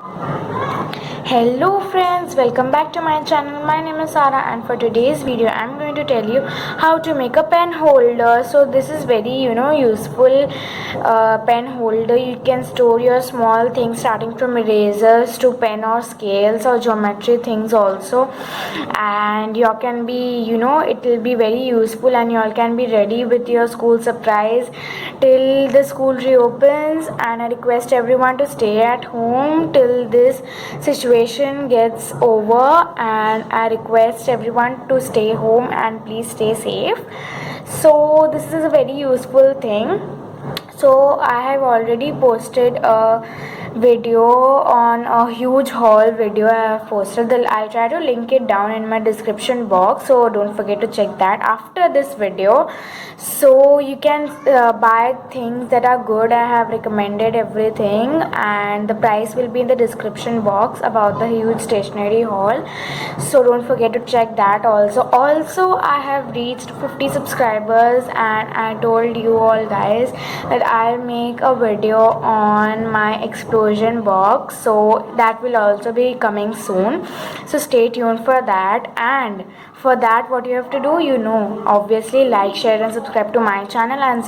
Hello friends, welcome back to my channel. My name is Sara and for today's video I'm going to tell you how to make a pen holder. So this is very useful pen holder. You can store your small things starting from erasers to pen or scales or geometry things also, and you can be it will be very useful and you all can be ready with your school surprise till the school reopens. And I request everyone to stay at home till this situation gets over, and I request everyone to stay home and please stay safe. So this is a very useful thing. So I have already posted a video on a huge haul video. I have posted I'll try to link it down in my description box, so don't forget to check that after this video. So you can buy things that are good. I have recommended everything and the price will be in the description box about the huge stationery haul, so don't forget to check that also. I have reached 50 subscribers and I told you all guys that I'll make a video on my explosion box, so that will also be coming soon, so stay tuned for that. And for that, what you have to do, obviously like, share and subscribe to my channel and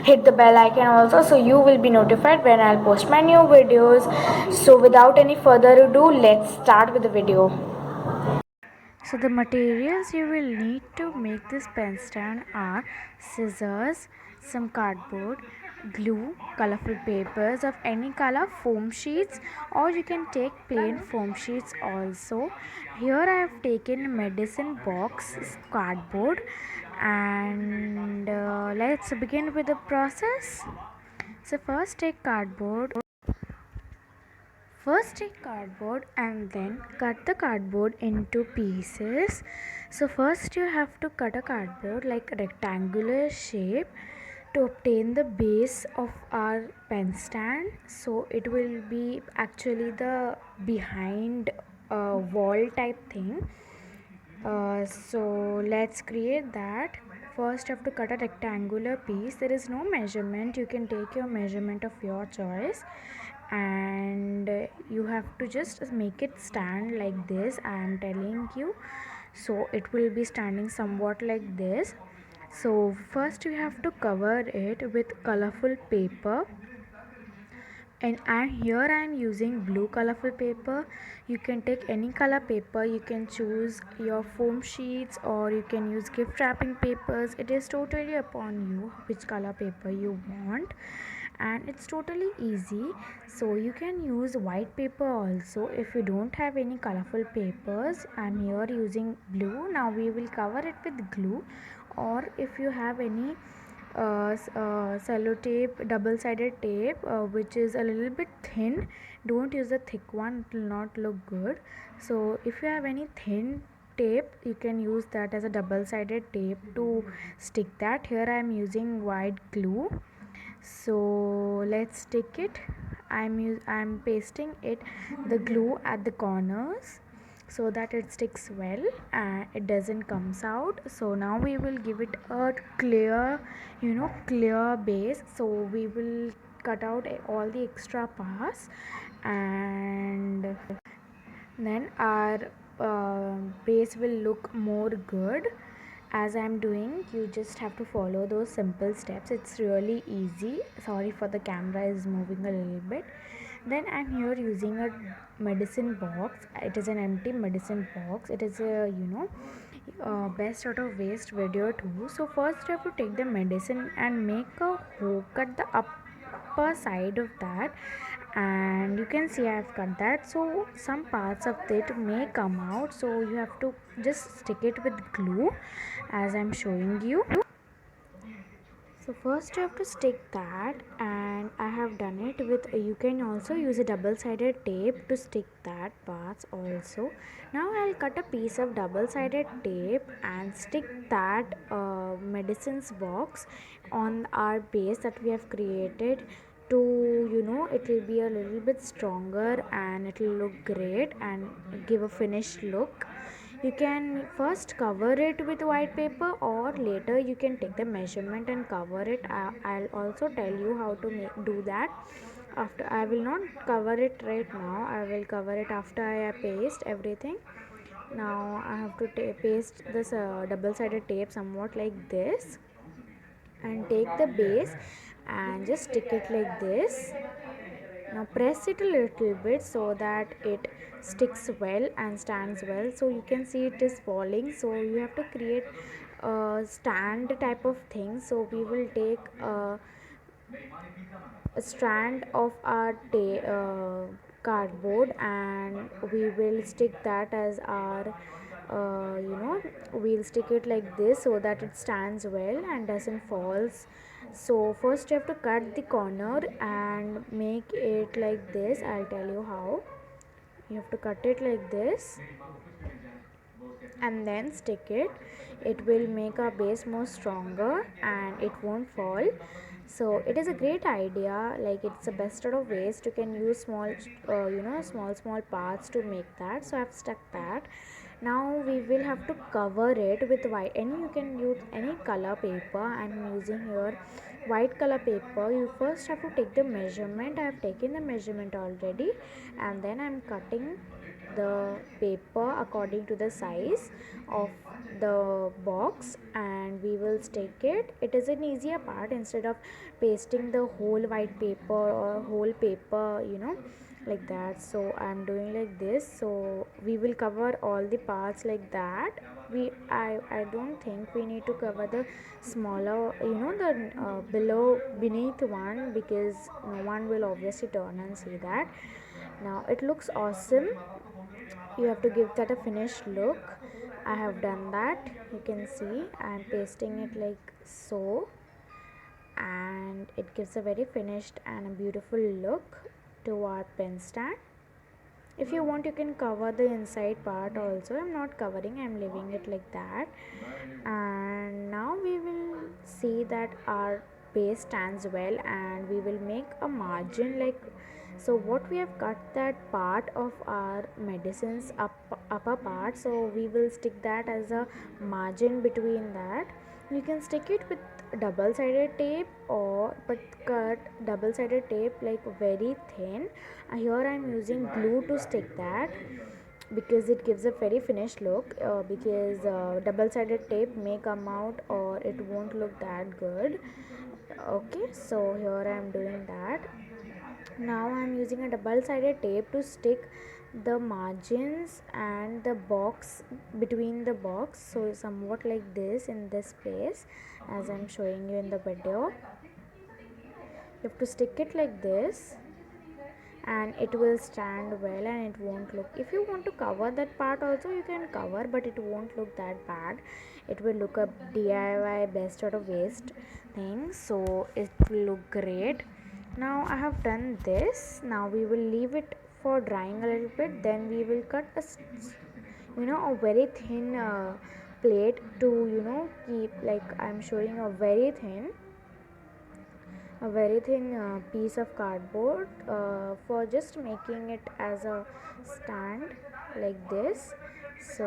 hit the bell icon also, so you will be notified when I'll post my new videos. So without any further ado, let's start with the video. So the materials you will need to make this pen stand are scissors, some cardboard, glue, colorful papers of any color, foam sheets, or you can take plain foam sheets also. Here I have taken medicine box cardboard, and let's begin with the process. So First take cardboard and then cut the cardboard into pieces. So first you have to cut a cardboard like a rectangular shape to obtain the base of our pen stand. So it will be actually the behind wall type thing. So let's create that. First you have to cut a rectangular piece. There is no measurement, you can take your measurement of your choice, and you have to just make it stand like this. I am telling you, so it will be standing somewhat like this. So first you have to cover it with colorful paper, and here I am using blue colorful paper. You can take any color paper, you can choose your foam sheets or you can use gift wrapping papers. It is totally upon you which color paper you want, and it's totally easy. So you can use white paper also if you don't have any colorful papers. I'm here using blue. Now we will cover it with glue, or if you have any cello tape, double sided tape, which is a little bit thin, don't use a thick one, it will not look good. So if you have any thin tape, you can use that as a double sided tape to stick that. Here I am using white glue, so let's stick it. I'm pasting it, the glue at the corners, so that it sticks well and it doesn't comes out. So now we will give it a clear base. So we will cut out all the extra parts, and then our base will look more good. As I'm doing, you just have to follow those simple steps. It's really easy. Sorry for the camera is moving a little bit. Then I'm here using a medicine box. It is an empty medicine box. It is a best out of waste video too. So first you have to take the medicine and make a hook at the upper side of that, and you can see I've cut that. So some parts of it may come out, so you have to just stick it with glue as I'm showing you. So first you have to stick that, and I have done it with, you can also use a double sided tape to stick that parts also. Now I'll cut a piece of double sided tape and stick that medicines box on our base that we have created, to it will be a little bit stronger and it will look great and give a finished look. You can first cover it with white paper, or later you can take the measurement and cover it. I'll also tell you how to do that. After, I will not cover it right now, I will cover it after I paste everything. Now I have to paste this double sided tape somewhat like this, and take the base and just stick it like this. Now press it a little bit so that it sticks well and stands well. So you can see it is falling, so you have to create a stand type of thing. So we will take a strand of our cardboard, and we will stick that as our we'll stick it like this so that it stands well and doesn't falls. So first you have to cut the corner and make it like this. I'll tell you how. You have to cut it like this and then stick it. It will make our base more stronger and it won't fall. So it is a great idea, like it's the best out of waste. You can use small small parts to make that. So I've stuck that. Now we will have to cover it with white, and you can use any color paper. I'm using here white color paper. You first have to take the measurement. I have taken the measurement already, and then I'm cutting the paper according to the size of the box, and we will stick it. It is an easier part instead of pasting the whole white paper or whole paper, like that. So I'm doing like this. So we will cover all the parts like that. I don't think we need to cover the smaller, the below beneath one, because no one will obviously turn and see that. Now it looks awesome. You have to give that a finished look. I have done that. You can see I'm pasting it like so, and it gives a very finished and a beautiful look to our pen stand. If you want, you can cover the inside part also. I'm not covering, I'm leaving it like that. And now we will see that our base stands well, and we will make a margin like so. What we have cut that part of our medicines upper part, so we will stick that as a margin between that. You can stick it with double sided tape, or but cut double sided tape like very thin. Here I'm using glue to stick that, because it gives a very finished look, because double sided tape may come out or it won't look that good. Okay, so here I am doing that. Now I am using a double sided tape to stick the margins and the box between the box, so somewhat like this in this space, as I'm showing you in the video. You have to stick it like this, and it will stand well and it won't look. If you want to cover that part also, you can cover, but it won't look that bad. It will look a DIY best out of waste thing, so it will look great. Now I have done this. Now we will leave it for drying a little bit, then we will cut a very thin plate to keep, like I'm showing a very thin piece of cardboard for just making it as a stand like this. So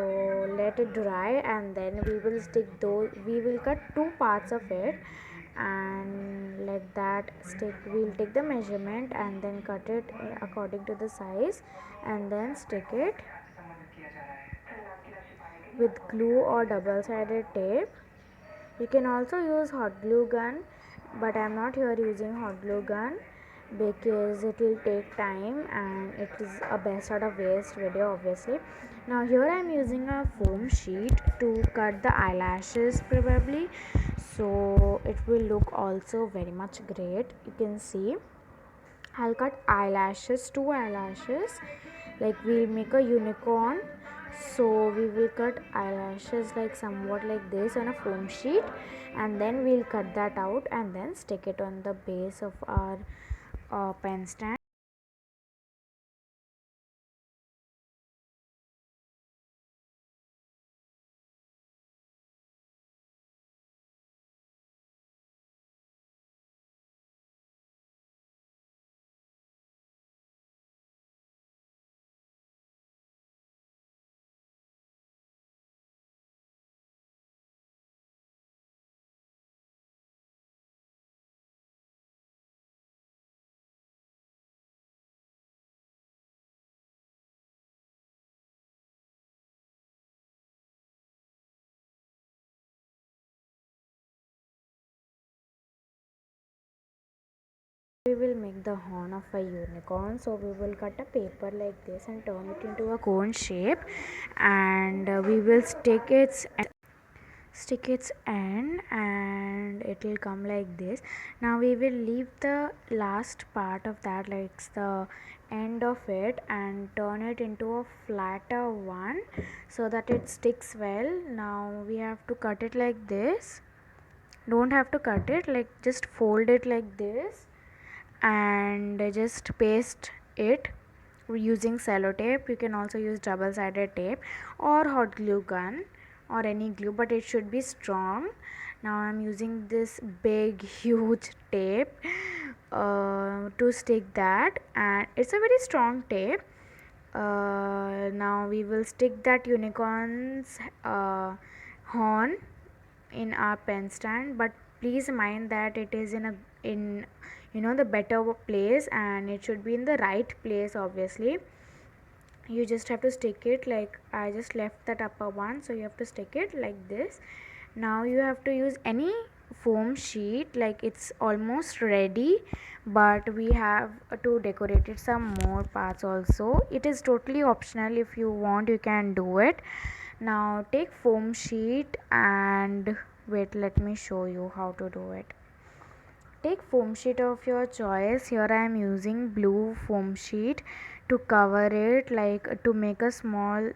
let it dry, and then we will stick those. We will cut two parts of it and let that stick. We'll take the measurement and then cut it according to the size, and then stick it with glue or double sided tape. You can also use hot glue gun, but I'm not here using hot glue gun because it will take time and it is a best out of waste video, obviously. Now here I'm using a foam sheet to cut the eyelashes probably, so it will look also very much great. You can see I'll cut eyelashes, two eyelashes, like we'll make a unicorn. So we will cut eyelashes like somewhat like this on a foam sheet, and then we'll cut that out and then stick it on the base of our pen stand. will make the horn of a unicorn. So we will cut a paper like this and turn it into a cone shape, and we will stick its end, and it will come like this. Now we will leave the last part of that, like the end of it, and turn it into a flatter one so that it sticks well. Now we have to cut it like this. Don't have to cut it, like just fold it like this and just paste it using cello tape. You can also use double-sided tape or hot glue gun or any glue, but it should be strong. Now I'm using this big huge tape to stick that, and it's a very strong tape. Now we will stick that unicorn's horn in our pen stand, but please mind that it is in the better place, and it should be in the right place. Obviously you just have to stick it, like I just left that upper one, so you have to stick it like this. Now you have to use any foam sheet, like it's almost ready, but we have to decorate it some more parts also. It is totally optional. If you want, you can do it. Now take foam sheet and wait, let me show you how to do it. Take foam sheet of your choice. Here I am using blue foam sheet to cover it, like to make a small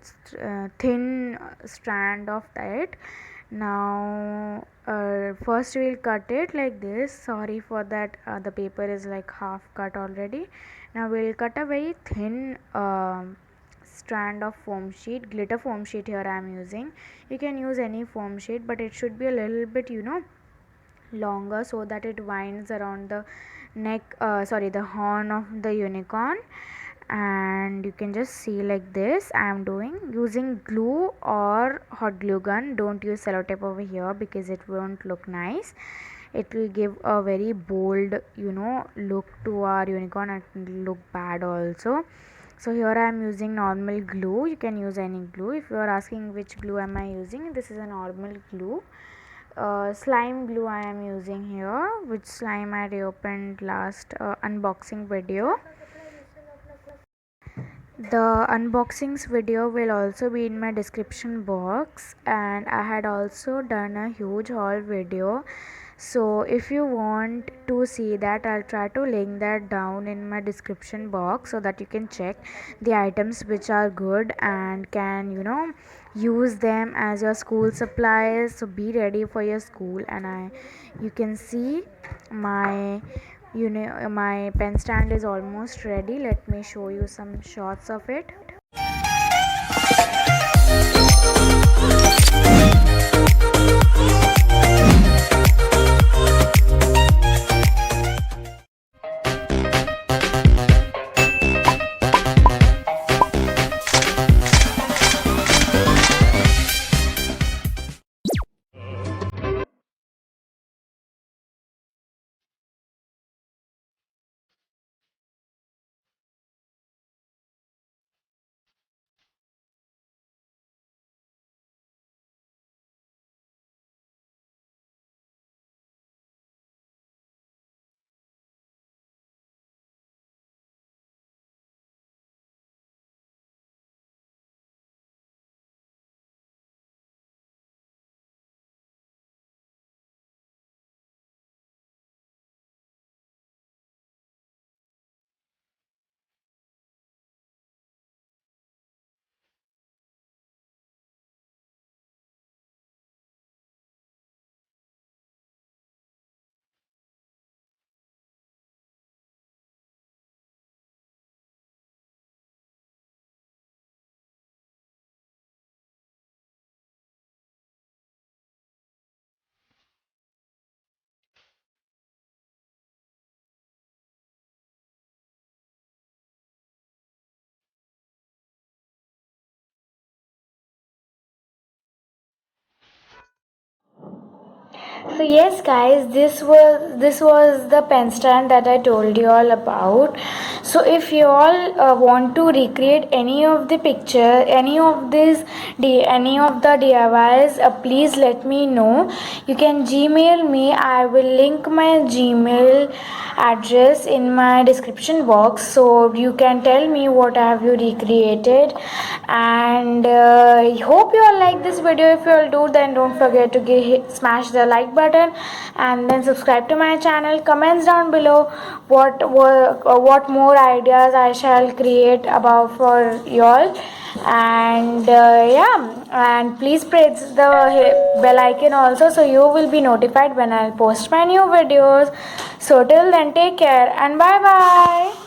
thin strand of it. Now first we'll cut it like this. Sorry for that, the paper is like half cut already. Now we'll cut a very thin strand of foam sheet. Glitter foam sheet here I am using. You can use any foam sheet, but it should be a little bit longer so that it winds around the neck, the horn of the unicorn. And you can just see like this I am doing using glue or hot glue gun. Don't use sellotape over here because it won't look nice. It will give a very bold look to our unicorn, and it will look bad also. So here I am using normal glue. You can use any glue. If you are asking which glue am I using, this is a normal glue. Slime glue I am using here, which slime I reopened last unboxing video. The unboxings video will also be in my description box, and I had also done a huge haul video. So if you want to see that, I'll try to link that down in my description box so that you can check the items which are good and can use them as your school supplies. So be ready for your school. And you can see my my pen stand is almost ready. Let me show you some shots of it. So yes guys, this was the pen stand that I told you all about. So if you all want to recreate any of the picture, any of the DIYs, please let me know. You can Gmail me. I will link my Gmail address in my description box, so you can tell me what have you recreated. And I hope you all like this video. If you all do, then don't forget to smash the like button and then subscribe to my channel. Comments down below what more ideas I shall create about for y'all. And yeah, and please press the bell icon also, so you will be notified when I'll post my new videos. So till then, take care and bye bye.